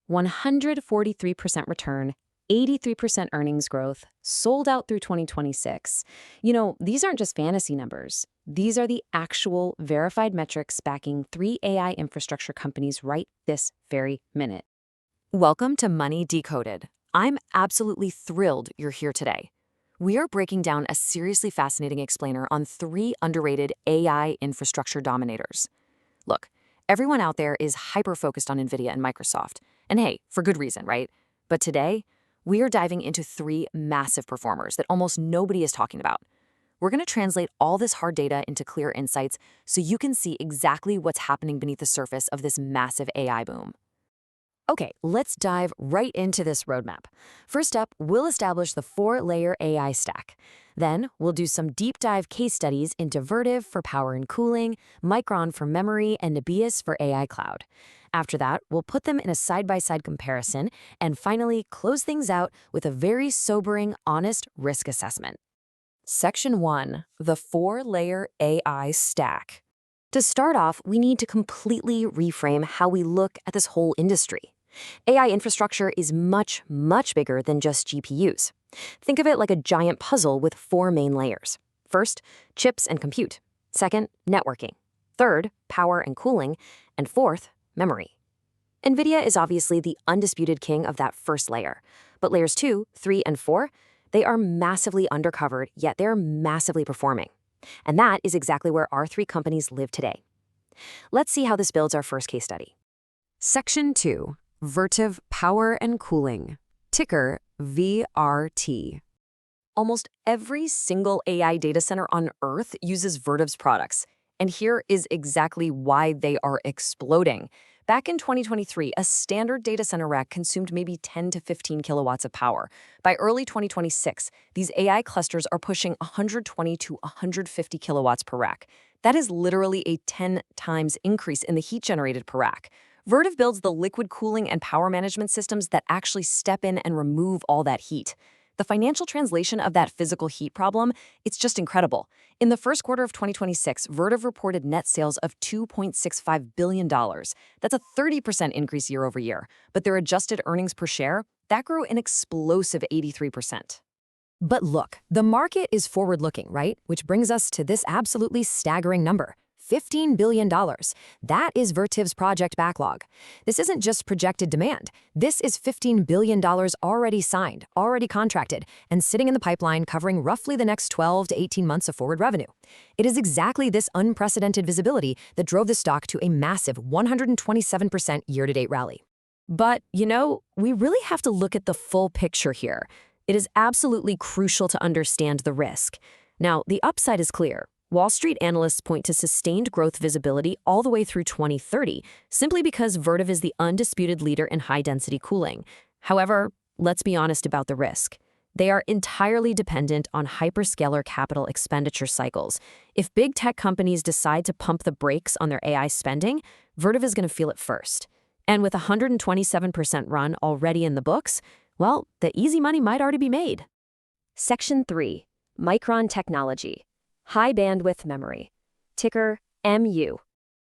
143% return, 83% earnings growth, sold out through 2026. These aren't just fantasy numbers. These are the actual verified metrics backing 3 AI infrastructure companies right this very minute. Welcome to Money Decoded. I'm absolutely thrilled you're here today. We are breaking down a seriously fascinating explainer on 3 underrated AI infrastructure dominators. Look, everyone out there is hyper-focused on Nvidia and Microsoft. And hey, for good reason, right? But today, we are diving into 3 massive performers that almost nobody is talking about. We're going to translate all this hard data into clear insights so you can see exactly what's happening beneath the surface of this massive AI boom. Okay, let's dive right into this roadmap. First up, we'll establish the 4-layer AI stack. Then, we'll do some deep dive case studies into Vertiv for power and cooling, Micron for memory, and Nebius for AI cloud. After that, we'll put them in a side-by-side comparison, and finally close things out with a very sobering, honest risk assessment. Section 1, the 4-layer AI stack. To start off, we need to completely reframe how we look at this whole industry. AI infrastructure is much, much bigger than just GPUs. Think of it like a giant puzzle with 4 main layers. First, chips and compute. Second, networking. Third, power and cooling. And fourth, memory. Nvidia is obviously the undisputed king of that first layer. But layers 2, 3, and 4, they are massively undercovered, yet they're massively performing. And that is exactly where our 3 companies live today. Let's see how this builds our first case study. Section 2, Vertiv Power and Cooling, ticker VRT. Almost every single AI data center on Earth uses Vertiv's products. And here is exactly why they are exploding. Back in 2023, a standard data center rack consumed maybe 10 to 15 kilowatts of power. By early 2026, these AI clusters are pushing 120 to 150 kilowatts per rack. That is literally a 10 times increase in the heat generated per rack. Vertiv builds the liquid cooling and power management systems that actually step in and remove all that heat. The financial translation of that physical heat problem, it's just incredible. In the first quarter of 2026, Vertiv reported net sales of $2.65 billion. That's a 30% increase year over year. But their adjusted earnings per share, that grew an explosive 83%. But look, the market is forward-looking, right? Which brings us to this absolutely staggering number. $15 billion. That is Vertiv's project backlog. This isn't just projected demand. This is $15 billion already signed, already contracted, and sitting in the pipeline covering roughly the next 12 to 18 months of forward revenue. It is exactly this unprecedented visibility that drove the stock to a massive 127% year-to-date rally. But, we really have to look at the full picture here. It is absolutely crucial to understand the risk. Now, the upside is clear. Wall Street analysts point to sustained growth visibility all the way through 2030, simply because Vertiv is the undisputed leader in high-density cooling. However, let's be honest about the risk. They are entirely dependent on hyperscaler capital expenditure cycles. If big tech companies decide to pump the brakes on their AI spending, Vertiv is going to feel it first. And with a 127% run already in the books, well, the easy money might already be made. Section 3, Micron Technology. High bandwidth memory, ticker MU.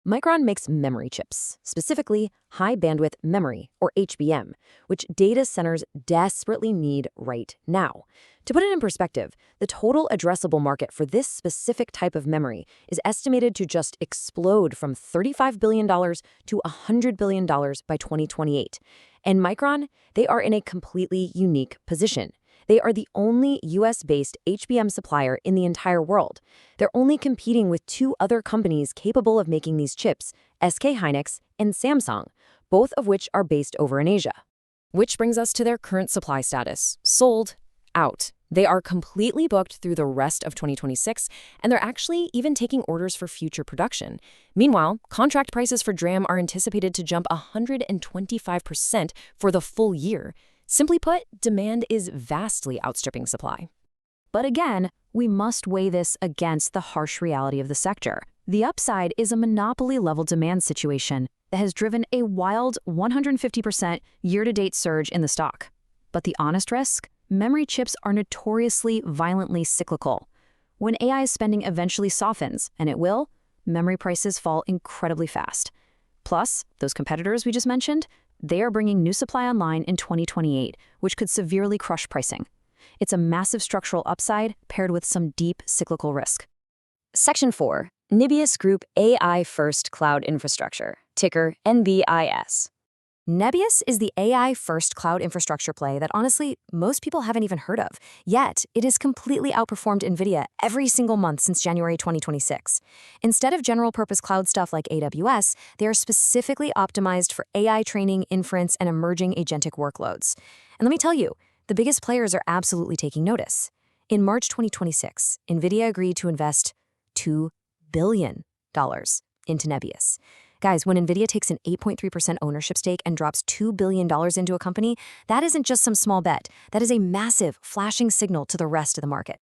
Micron makes memory chips, specifically high bandwidth memory, or HBM, which data centers desperately need right now. To put it in perspective, the total addressable market for this specific type of memory is estimated to just explode from $35 billion to $100 billion by 2028. And Micron, they are in a completely unique position. They are the only US-based HBM supplier in the entire world. They're only competing with 2 other companies capable of making these chips, SK Hynix and Samsung, both of which are based over in Asia. Which brings us to their current supply status. Sold out. They are completely booked through the rest of 2026, and they're actually even taking orders for future production. Meanwhile, contract prices for DRAM are anticipated to jump 125% for the full year. Simply put, demand is vastly outstripping supply. But again, we must weigh this against the harsh reality of the sector. The upside is a monopoly-level demand situation that has driven a wild 150% year-to-date surge in the stock. But the honest risk? Memory chips are notoriously violently cyclical. When AI spending eventually softens, and it will, memory prices fall incredibly fast. Plus, those competitors we just mentioned, They are bringing new supply online in 2028, which could severely crush pricing. It's a massive structural upside paired with some deep cyclical risk. Section 4. Nebius Group AI First Cloud Infrastructure, ticker NBIS. Nebius is the AI-first cloud infrastructure play that honestly, most people haven't even heard of. Yet, it has completely outperformed Nvidia every single month since January 2026. Instead of general-purpose cloud stuff like AWS, they are specifically optimized for AI training, inference, and emerging agentic workloads. And let me tell you, the biggest players are absolutely taking notice. In March 2026, Nvidia agreed to invest $2 billion into Nebius. Guys, when Nvidia takes an 8.3% ownership stake and drops $2 billion into a company, that isn't just some small bet. That is a massive, flashing signal to the rest of the market.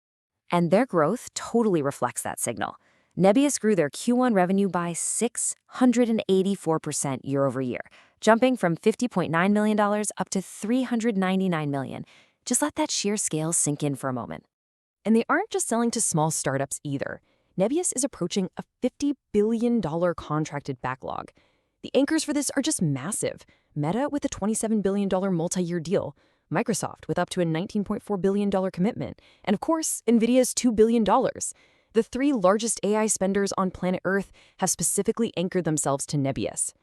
And their growth totally reflects that signal. Nebius grew their Q1 revenue by 684% year over year, jumping from $50.9 million up to $399 million. Just let that sheer scale sink in for a moment. And they aren't just selling to small startups either. Nebius is approaching a $50 billion contracted backlog. The anchors for this are just massive. Meta with a $27 billion multi-year deal, Microsoft with up to a $19.4 billion commitment, and of course, Nvidia's $2 billion. The three largest AI spenders on planet Earth have specifically anchored themselves to Nebius.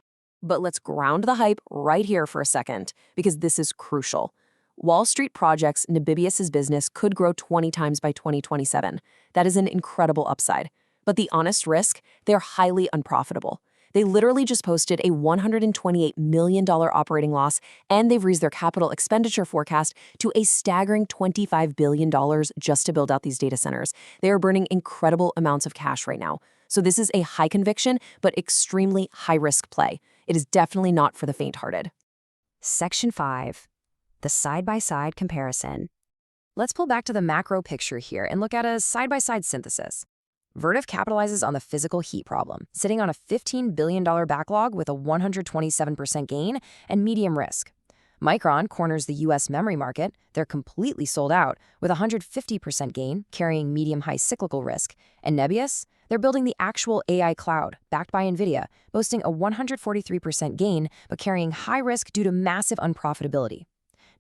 But let's ground the hype right here for a second, because this is crucial. Wall Street projects Nebius's business could grow 20 times by 2027. That is an incredible upside. But the honest risk, they're highly unprofitable. They literally just posted a $128 million operating loss, and they've raised their capital expenditure forecast to a staggering $25 billion just to build out these data centers. They are burning incredible amounts of cash right now. So this is a high conviction, but extremely high-risk play. It is definitely not for the faint-hearted. Section 5. The side-by-side comparison. Let's pull back to the macro picture here and look at a side-by-side synthesis. Vertiv capitalizes on the physical heat problem, sitting on a $15 billion backlog with a 127% gain and medium risk. Micron corners the US memory market. They're completely sold out with a 150% gain, carrying medium-high cyclical risk. And Nebius, they're building the actual AI cloud, backed by Nvidia, boasting a 143% gain, but carrying high risk due to massive unprofitability.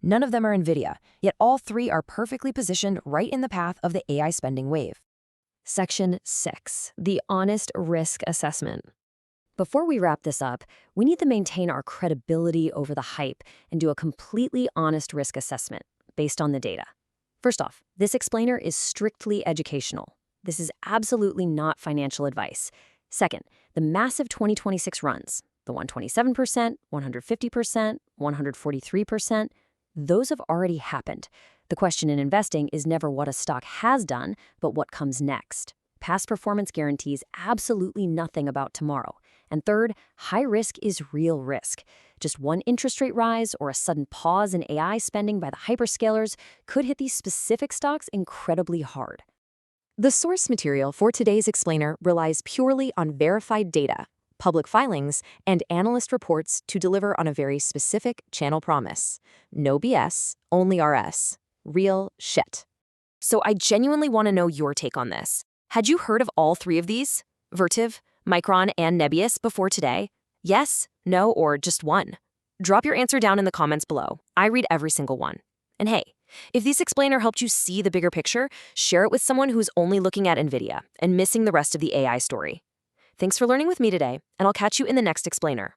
None of them are Nvidia, yet all three are perfectly positioned right in the path of the AI spending wave. Section 6. The honest risk assessment. Before we wrap this up, we need to maintain our credibility over the hype and do a completely honest risk assessment based on the data. First off, this explainer is strictly educational. This is absolutely not financial advice. Second, the massive 2026 runs, the 127%, 150%, 143%, those have already happened. The question in investing is never what a stock has done, but what comes next. Past performance guarantees absolutely nothing about tomorrow. And third, high risk is real risk. Just one interest rate rise or a sudden pause in AI spending by the hyperscalers could hit these specific stocks incredibly hard. The source material for today's explainer relies purely on verified data, public filings, and analyst reports to deliver on a very specific channel promise. No BS, only RS. Real shit. So I genuinely want to know your take on this. Had you heard of all three of these? Vertiv, Micron, and Nebius before today? Yes, no, or just one? Drop your answer down in the comments below. I read every single one. And hey, if this explainer helped you see the bigger picture, share it with someone who's only looking at Nvidia and missing the rest of the AI story. Thanks for learning with me today, and I'll catch you in the next explainer.